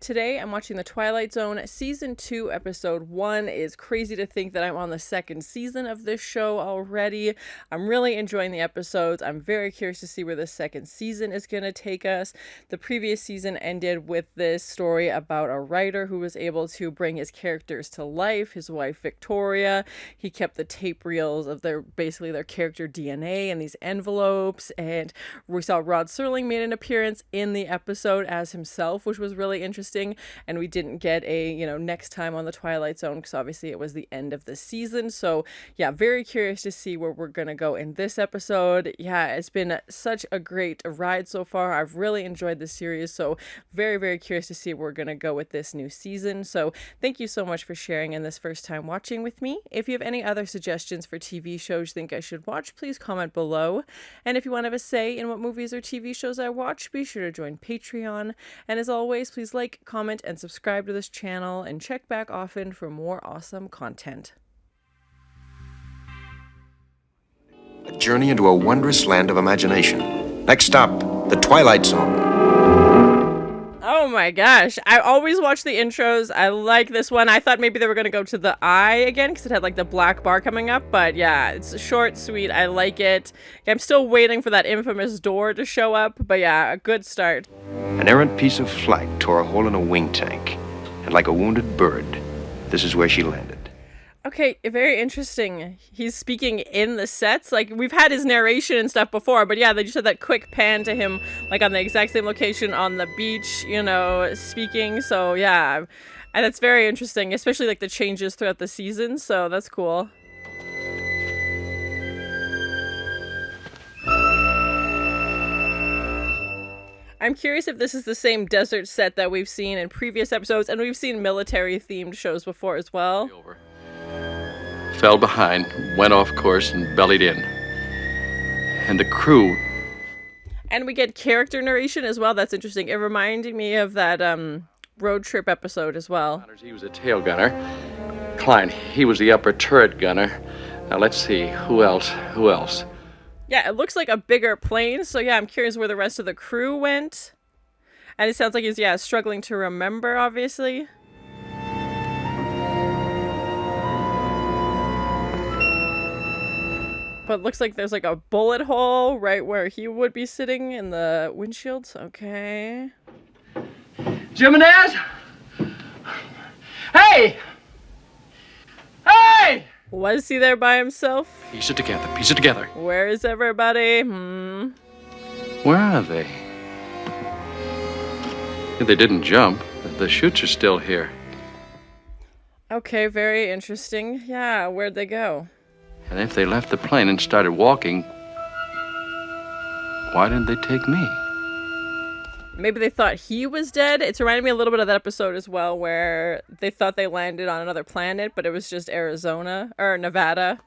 Today I'm watching the Twilight Zone Season 2, Episode 1. It is crazy to think that I'm on the second season of this show already. I'm really enjoying the episodes. I'm very curious to see where the second season is going to take us. The previous season ended with this story about a writer who was able to bring his characters to life, his wife Victoria. He kept the tape reels of their character DNA in these envelopes, and we saw Rod Serling made an appearance in the episode as himself, which was really interesting. And we didn't get a next time on the Twilight Zone because obviously it was the end of the season. So yeah, very curious to see where we're gonna go in this episode. Yeah, it's been such a great ride so far. I've really enjoyed the series, so very, very curious to see where we're gonna go with this new season. So thank you so much for sharing in this first time watching with me. If you have any other suggestions for TV shows you think I should watch, please comment below. And if you want to have a say in what movies or TV shows I watch, be sure to join Patreon. And as always, please like, comment, and subscribe to this channel, and check back often for more awesome content. A journey into a wondrous land of imagination. Next stop, the Twilight Zone. Oh my gosh, I always watch the intros. I like this one. I thought maybe they were going to go to the eye again because it had like the black bar coming up, but yeah, it's short, sweet. I like it. I'm still waiting for that infamous door to show up, but yeah, a good start. An errant piece of flight tore a hole in a wing tank, and like a wounded bird, this is where she landed. Okay, very interesting. He's speaking in the sets. Like, we've had his narration and stuff before, but yeah, they just had that quick pan to him, like, on the exact same location on the beach, speaking. So, yeah, and that's very interesting, especially, like, the changes throughout the season, so that's cool. I'm curious if this is the same desert set that we've seen in previous episodes, and we've seen military-themed shows before as well. Fell behind, went off course, and bellied in. And the crew... And we get character narration as well. That's interesting. It reminded me of that road trip episode as well. He was a tail gunner. Klein, he was the upper turret gunner. Now let's see, who else? Yeah, it looks like a bigger plane, so yeah, I'm curious where the rest of the crew went. And it sounds like he's, struggling to remember, obviously. But it looks like there's like a bullet hole right where he would be sitting in the windshields. Okay. Jimenez? Hey! Hey! Was he there by himself? Piece it together. Where is everybody? Where are they? They didn't jump. The chutes are still here. Okay, very interesting. Yeah, where'd they go? And if they left the plane and started walking, why didn't they take me? Maybe they thought he was dead. It's reminded me a little bit of that episode as well where they thought they landed on another planet, but it was just Arizona or Nevada.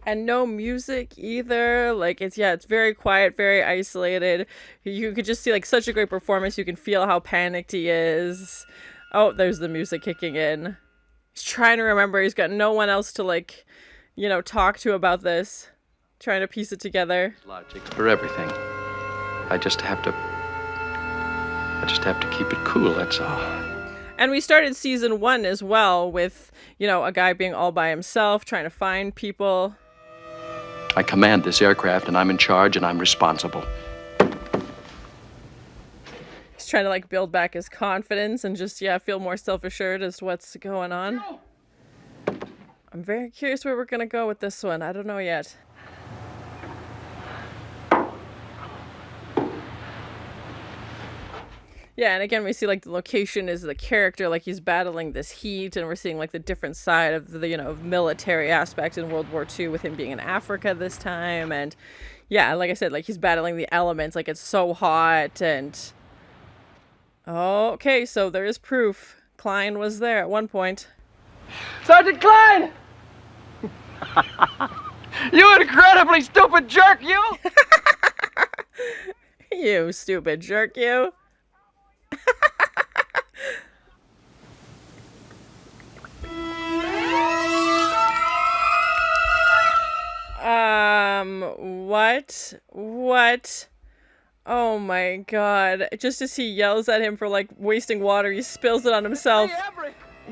And no music either. Like, it's very quiet, very isolated. You could just see, like, such a great performance. You can feel how panicked he is. Oh, there's the music kicking in. He's trying to remember. He's got no one else to, like, talk to about this. Trying to piece it together. Logic for everything. I just have to keep it cool, that's all. And we started season 1 as well with, a guy being all by himself, trying to find people. I command this aircraft, and I'm in charge, and I'm responsible. He's trying to, like, build back his confidence and just, feel more self-assured as to what's going on. I'm very curious where we're going to go with this one. I don't know yet. Yeah, and again, we see, like, the location is the character, like, he's battling this heat, and we're seeing, like, the different side of the, military aspect in World War II with him being in Africa this time, and, yeah, like I said, like, he's battling the elements, like, it's so hot, and... Oh, okay, so there is proof. Klein was there at one point. Sergeant Klein! You incredibly stupid jerk, you! You stupid jerk, you. What? What? Oh my god. Just as he yells at him for, like, wasting water, he spills it on himself.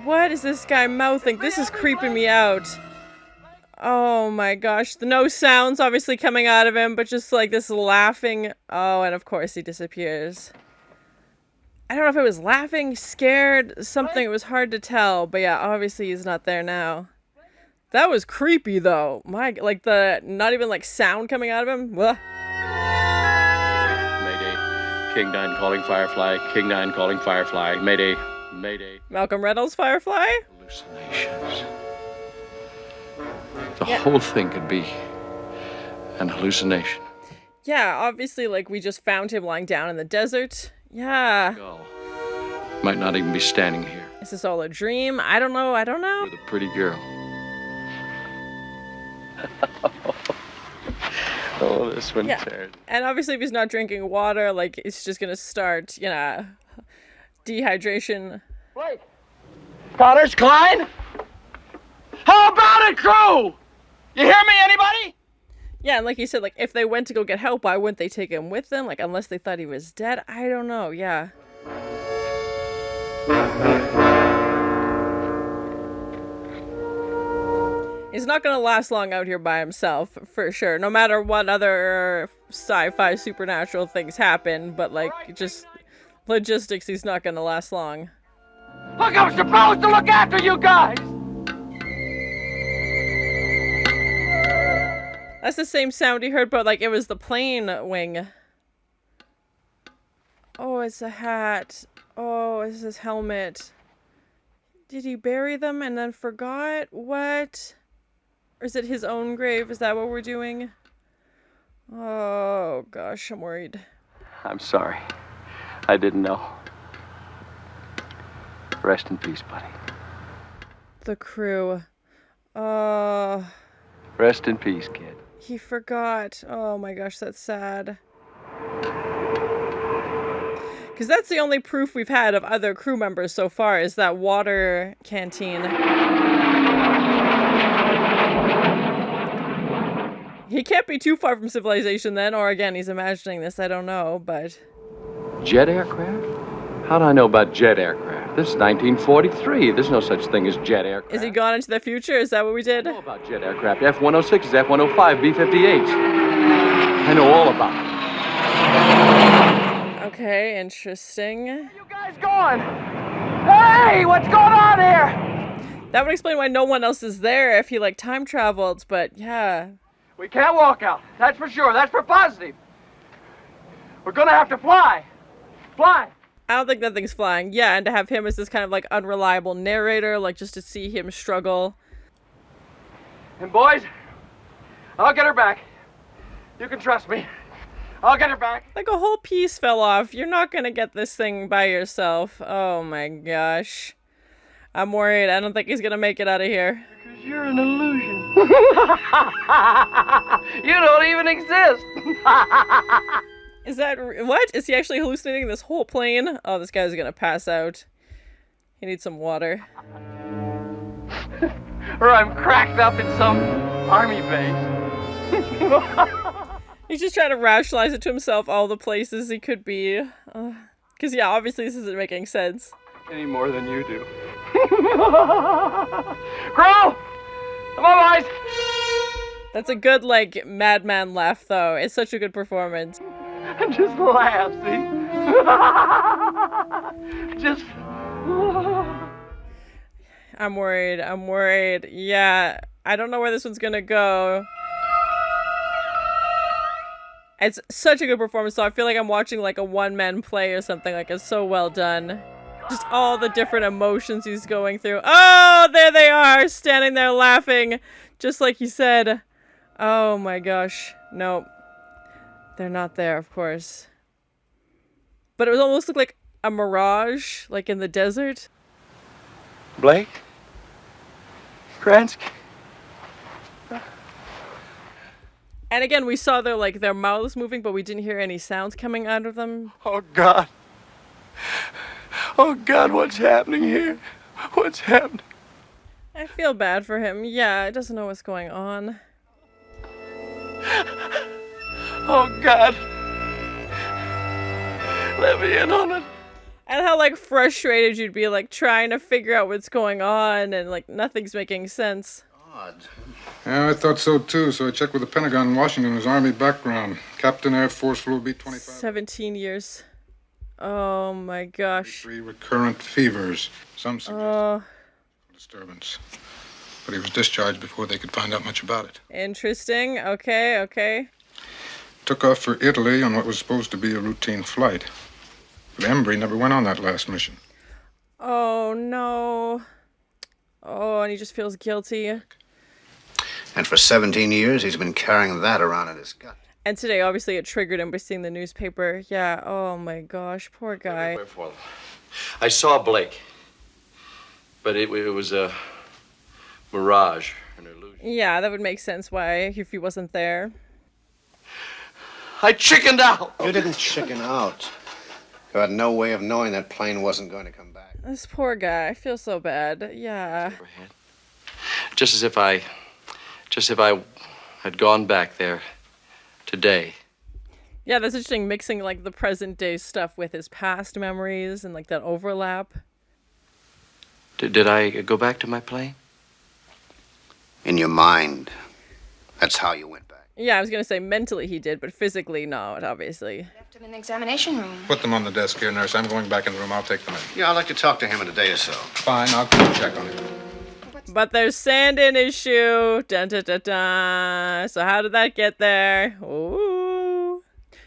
What is this guy mouthing? This is creeping me out. Oh my gosh. No sounds obviously coming out of him, but just, like, this laughing. Oh, and of course he disappears. I don't know if it was laughing, scared, something. It was hard to tell, but yeah, obviously he's not there now. That was creepy, though. Like, the not even, like, sound coming out of him. Ugh. Mayday. King 9 calling Firefly. King 9 calling Firefly. Mayday. Mayday. Malcolm Reynolds, Firefly? Hallucinations. The whole thing could be an hallucination. Yeah, obviously, like, we just found him lying down in the desert. Yeah. Gull might not even be standing here. Is this all a dream? I don't know. With a pretty girl. Oh, this one tears. And obviously if he's not drinking water, like, it's just gonna start, you know, dehydration. Blake! Connors, Klein? How about it, crew? You hear me, anybody? Yeah, and like you said, like, if they went to go get help, why wouldn't they take him with them? Like, unless they thought he was dead? I don't know, yeah. He's not gonna last long out here by himself, for sure. No matter what other sci-fi supernatural things happen, but, like, just logistics, he's not gonna last long. Look, I'm supposed to look after you guys! That's the same sound he heard, but, like, it was the plane wing. Oh, it's a hat. Oh, it's his helmet. Did he bury them and then forgot? What? Or is it his own grave? Is that what we're doing? Oh, gosh, I'm worried. I'm sorry. I didn't know. Rest in peace, buddy. The crew. Rest in peace, kid. He forgot. Oh my gosh, that's sad. Because that's the only proof we've had of other crew members so far, is that water canteen. He can't be too far from civilization then, or again, he's imagining this, I don't know, but... Jet aircraft? How do I know about jet aircraft? This is 1943. There's no such thing as jet aircraft. Is he gone into the future? Is that what we did? I know about jet aircraft. F-106s, F-105, B-58s. I know all about them. Okay, interesting. Where you guys going? Hey, what's going on here? That would explain why no one else is there if he, like, time traveled, but yeah. We can't walk out. That's for sure. That's for positive. We're gonna have to fly. Fly. I don't think that thing's flying. Yeah, and to have him as this kind of, like, unreliable narrator, like, just to see him struggle. And boys, I'll get her back. You can trust me. I'll get her back. Like, a whole piece fell off. You're not gonna get this thing by yourself. Oh my gosh. I'm worried. I don't think he's gonna make it out of here. Because you're an illusion. You don't even exist. Is that... What? Is he actually hallucinating this whole plane? Oh, this guy's gonna pass out. He needs some water. Or I'm cracked up in some army base. He's just trying to rationalize it to himself, all the places he could be. Because, yeah, obviously this isn't making sense. Any more than you do. Crow! Come on, boys! That's a good, like, madman laugh, though. It's such a good performance. Just laugh, see? Just... I'm worried. I'm worried. Yeah, I don't know where this one's gonna go. It's such a good performance, so I feel like I'm watching, like, a one-man play or something. Like, it's so well done. Just all the different emotions he's going through. Oh, there they are, standing there laughing, just like he said. Oh my gosh. Nope. They're not there, of course. But it was almost like a mirage, like in the desert. Blake? Kransky? And again, we saw their mouths moving, but we didn't hear any sounds coming out of them. Oh, God. Oh, God, what's happening here? What's happening? I feel bad for him. Yeah, he doesn't know what's going on. Oh, God. Let me in on it. And how, like, frustrated you'd be, like, trying to figure out what's going on and, like, nothing's making sense. Odd. Yeah, I thought so too, so I checked with the Pentagon in Washington, his Army background. Captain Air Force Flew B-25. 17 years. Oh my gosh. 3 recurrent fevers. Some suggested disturbance. But he was discharged before they could find out much about it. Interesting. Okay. Took off for Italy on what was supposed to be a routine flight. But Embry never went on that last mission. Oh no. Oh, and he just feels guilty. And for 17 years, he's been carrying that around in his gut. And today, obviously, it triggered him by seeing the newspaper. Yeah, oh my gosh, poor guy. I saw Blake, but it was a mirage, an illusion. Yeah, that would make sense why, if he wasn't there. I chickened out. You didn't chicken out. You had no way of knowing that plane wasn't going to come back. This poor guy, I feel so bad. Yeah. Just as if I had gone back there today. Yeah, that's interesting, mixing, like, the present day stuff with his past memories and, like, that overlap. Did I go back to my plane? In your mind. That's how you went back. Yeah, I was going to say mentally he did, but physically not, obviously. Left him in the examination room. Put them on the desk here, nurse. I'm going back in the room. I'll take them in. Yeah, I'd like to talk to him in a day or so. Fine, I'll come check on him. But there's sand in his shoe. Dun, dun, dun, dun. So how did that get there? Ooh.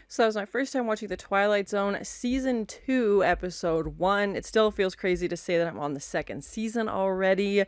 So that was my first time watching the Twilight Zone Season 2, Episode 1. It still feels crazy to say that I'm on the second season already.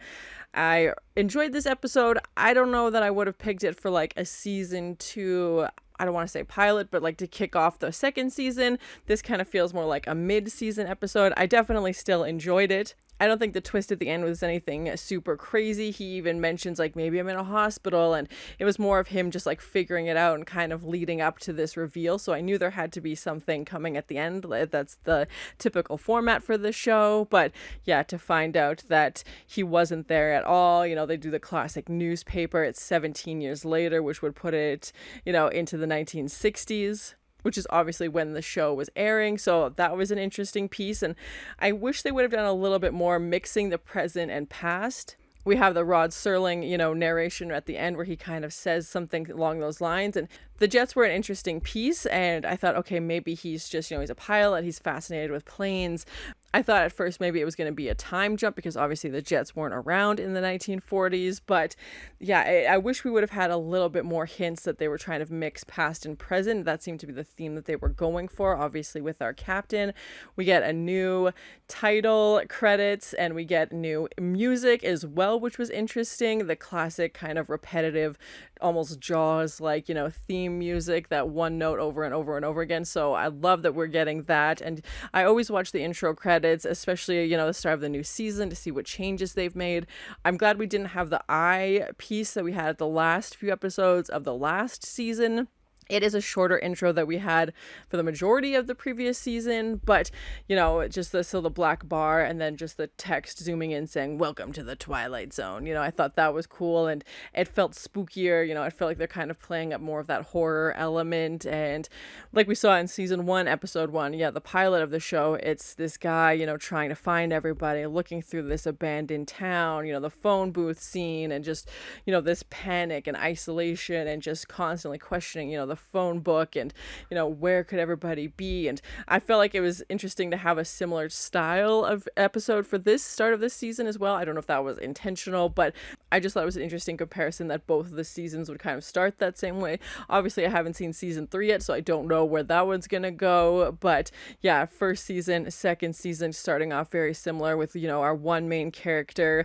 I enjoyed this episode. I don't know that I would have picked it for like a Season 2, I don't want to say pilot, but like to kick off the second season. This kind of feels more like a mid-season episode. I definitely still enjoyed it. I don't think the twist at the end was anything super crazy. He even mentions like maybe I'm in a hospital, and it was more of him just like figuring it out and kind of leading up to this reveal. So I knew there had to be something coming at the end. That's the typical format for the show. But yeah, to find out that he wasn't there at all, you know, they do the classic newspaper. It's 17 years later, which would put it, you know, into the 1960s. Which is obviously when the show was airing. So that was an interesting piece. And I wish they would have done a little bit more mixing the present and past. We have the Rod Serling, you know, narration at the end where he kind of says something along those lines. And the jets were an interesting piece. And I thought, okay, maybe he's just, you know, he's a pilot. He's fascinated with planes. I thought at first maybe it was going to be a time jump because obviously the jets weren't around in the 1940s. But yeah, I wish we would have had a little bit more hints that they were trying to mix past and present. That seemed to be the theme that they were going for. Obviously with our captain, we get a new title credits and we get new music as well, which was interesting. The classic kind of repetitive, almost Jaws like, you know, theme music, that one note over and over and over again. So I love that we're getting that. And I always watch the intro credits, especially, you know, the start of the new season to see what changes they've made. I'm glad we didn't have the eye piece that we had at the last few episodes of the last season. It is a shorter intro that we had for the majority of the previous season, but, you know, just the black bar and then just the text zooming in saying, "Welcome to the Twilight Zone." You know, I thought that was cool and it felt spookier. You know, I felt like they're kind of playing up more of that horror element. And like we saw in season 1, episode 1, yeah, the pilot of the show, it's this guy, you know, trying to find everybody, looking through this abandoned town, you know, the phone booth scene and just, you know, this panic and isolation and just constantly questioning, you know, the phone book and, you know, where could everybody be. And I felt like it was interesting to have a similar style of episode for this start of this season as well. I don't know if that was intentional, but I just thought it was an interesting comparison that both of the seasons would kind of start that same way. Obviously I haven't seen season 3 yet, so I don't know where that one's gonna go, but yeah, first season, second season starting off very similar with, you know, our one main character,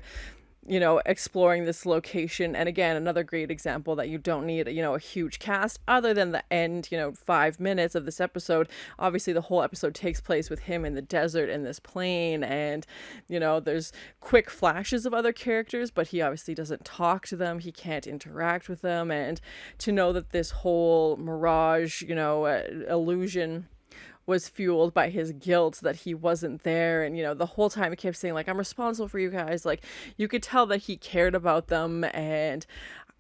you know, exploring this location. And again, another great example that you don't need, you know, a huge cast other than the end, you know, 5 minutes of this episode. Obviously the whole episode takes place with him in the desert in this plane, and, you know, there's quick flashes of other characters, but he obviously doesn't talk to them, he can't interact with them. And to know that this whole Mirage, you know, illusion was fueled by his guilt that he wasn't there. And, you know, the whole time he kept saying like, "I'm responsible for you guys." Like, you could tell that he cared about them. And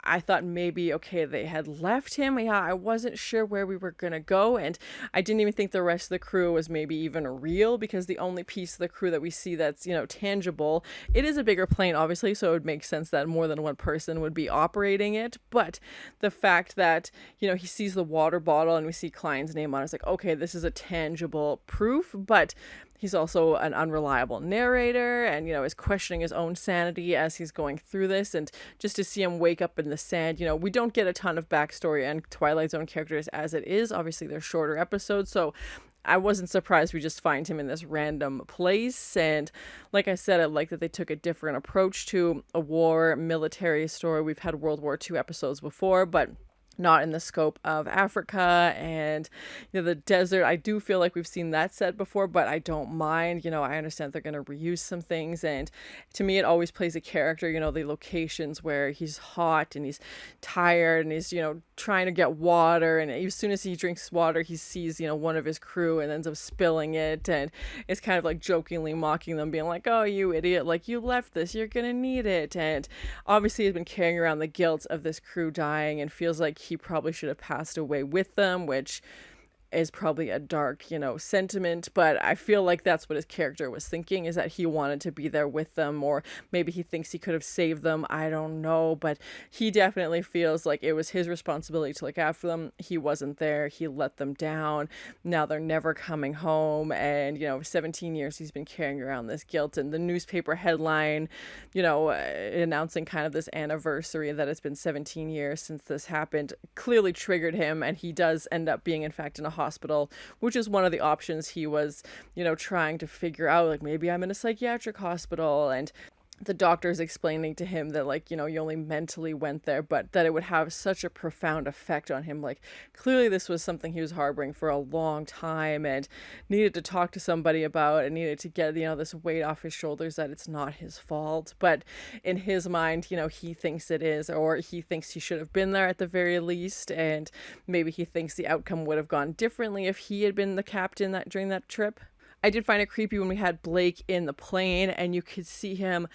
I thought maybe, okay, they had left him. Yeah, I wasn't sure where we were going to go. And I didn't even think the rest of the crew was maybe even real, because the only piece of the crew that we see that's, tangible, it is a bigger plane, obviously. So it would make sense that more than one person would be operating it. But the fact that, he sees the water bottle and we see Klein's name on it, it's like, okay, this is a tangible proof. But he's also an unreliable narrator and, is questioning his own sanity as he's going through this. And just to see him wake up in the sand, we don't get a ton of backstory and Twilight Zone characters as it is. Obviously, they're shorter episodes. So I wasn't surprised we just find him in this random place. And like I said, I like that they took a different approach to a war military story. We've had World War II episodes before, but not in the scope of Africa and the desert. I do feel like we've seen that set before, but I don't mind. I understand they're going to reuse some things, and to me it always plays a character, the locations where he's hot and he's tired and he's trying to get water, and as soon as he drinks water he sees one of his crew and ends up spilling it, and it's kind of like jokingly mocking them, being like, oh, you idiot, like, you left this, you're gonna need it. And obviously he's been carrying around the guilt of this crew dying and feels like he probably should have passed away with them, which is probably a dark, sentiment, but I feel like that's what his character was thinking, is that he wanted to be there with them, or maybe he thinks he could have saved them. I don't know, but he definitely feels like it was his responsibility to look after them. He wasn't there. He let them down. Now they're never coming home, and 17 years he's been carrying around this guilt, and the newspaper headline, announcing kind of this anniversary that it's been 17 years since this happened, clearly triggered him, and he does end up being, in fact, in a hospital, which is one of the options he was, trying to figure out, like, maybe I'm in a psychiatric hospital, and the doctor's explaining to him that, like, you only mentally went there, but that it would have such a profound effect on him. Like, clearly this was something he was harboring for a long time and needed to talk to somebody about, and needed to get, this weight off his shoulders that it's not his fault. But in his mind, he thinks it is, or he thinks he should have been there at the very least, and maybe he thinks the outcome would have gone differently if he had been the captain during that trip. I did find it creepy when we had Blake in the plane and you could see him.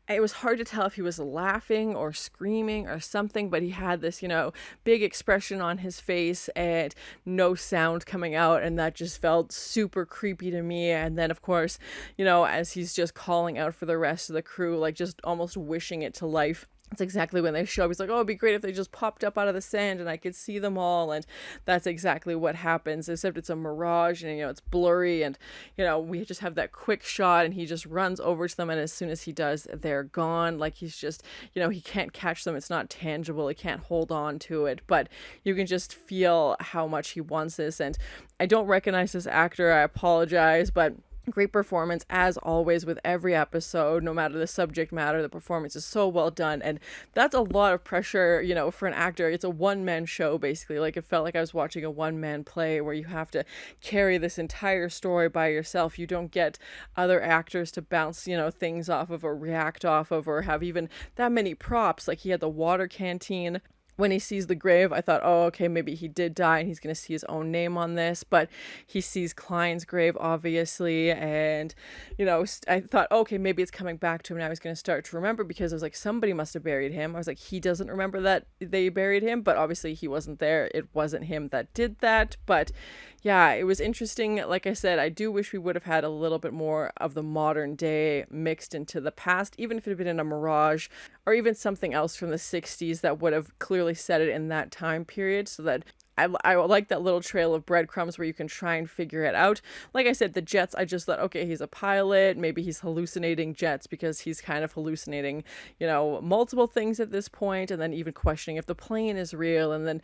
It was hard to tell if he was laughing or screaming or something, but he had this, big expression on his face and no sound coming out. And that just felt super creepy to me. And then, of course, as he's just calling out for the rest of the crew, like just almost wishing it to life. It's exactly when they show up. He's like, oh, it'd be great if they just popped up out of the sand and I could see them all. And that's exactly what happens, except it's a mirage and, it's blurry. And, we just have that quick shot and he just runs over to them. And as soon as he does, they're gone. Like, he's just, he can't catch them. It's not tangible. He can't hold on to it. But you can just feel how much he wants this. And I don't recognize this actor. I apologize, but great performance as always with every episode, no matter the subject matter. The performance is so well done, and that's a lot of pressure, for an actor. It's a one-man show basically. Like, it felt like I was watching a one-man play where you have to carry this entire story by yourself. You don't get other actors to bounce, things off of or react off of, or have even that many props. Like, he had the water canteen. When he sees the grave, I thought, oh, okay, maybe he did die and he's going to see his own name on this. But he sees Klein's grave, obviously. And, I thought, okay, maybe it's coming back to him now. He's going to start to remember, because I was like, somebody must have buried him. I was like, he doesn't remember that they buried him. But obviously he wasn't there. It wasn't him that did that. But yeah, it was interesting. Like I said, I do wish we would have had a little bit more of the modern day mixed into the past, even if it had been in a Mirage or even something else from the 60s that would have clearly set it in that time period, so that I like that little trail of breadcrumbs where you can try and figure it out. Like I said, the jets, I just thought, okay, he's a pilot. Maybe he's hallucinating jets, because he's kind of hallucinating, multiple things at this point, and then even questioning if the plane is real, and then,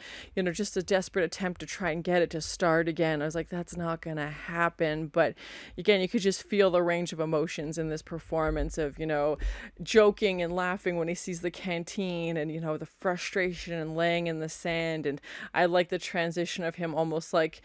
just a desperate attempt to try and get it to start again. I was like, that's not going to happen. But again, you could just feel the range of emotions in this performance of, joking and laughing when he sees the canteen, and, the frustration and laying in the sand. And I like the transition of him almost like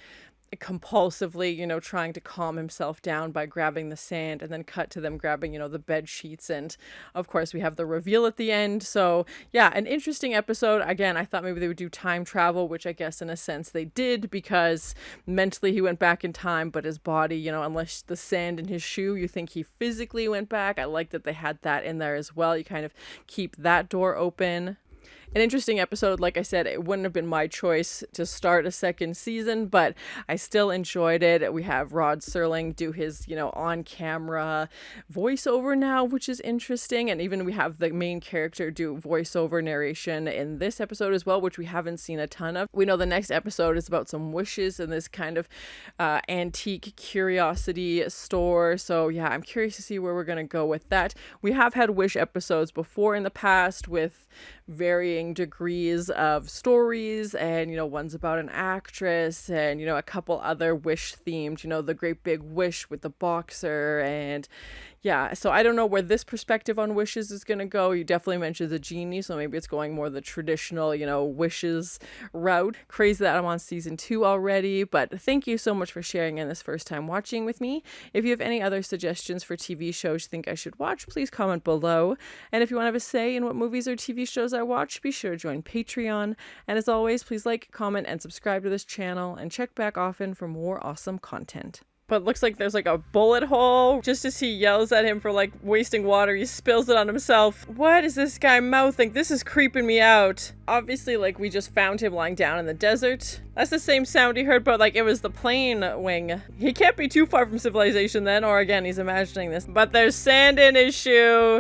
compulsively, trying to calm himself down by grabbing the sand, and then cut to them grabbing, the bed sheets. And of course we have the reveal at the end. So yeah, an interesting episode. Again, I thought maybe they would do time travel, which I guess in a sense they did, because mentally he went back in time, but his body, unless the sand in his shoe, you think he physically went back. I like that they had that in there as well. You kind of keep that door open. An interesting episode. Like I said, it wouldn't have been my choice to start a second season, but I still enjoyed it. We have Rod Serling do his, on-camera voiceover now, which is interesting. And even we have the main character do voiceover narration in this episode as well, which we haven't seen a ton of. We know the next episode is about some wishes in this kind of antique curiosity store. So yeah, I'm curious to see where we're going to go with that. We have had wish episodes before in the past with varying degrees of stories, and one's about an actress, and a couple other wish themed, the great big wish with the boxer. And yeah, so I don't know where this perspective on wishes is going to go. You definitely mentioned the genie, so maybe it's going more the traditional, wishes route. Crazy that I'm on season 2 already, but thank you so much for sharing in this first time watching with me. If you have any other suggestions for TV shows you think I should watch, please comment below. And if you want to have a say in what movies or TV shows I watch, be sure to join Patreon. And as always, please like, comment, and subscribe to this channel, and check back often for more awesome content. But it looks like there's like a bullet hole. Just as he yells at him for like wasting water, he spills it on himself. What is this guy mouthing? This is creeping me out. Obviously, like, we just found him lying down in the desert. That's the same sound he heard, but like it was the plane wing. He can't be too far from civilization then, or again, he's imagining this. But there's sand in his shoe.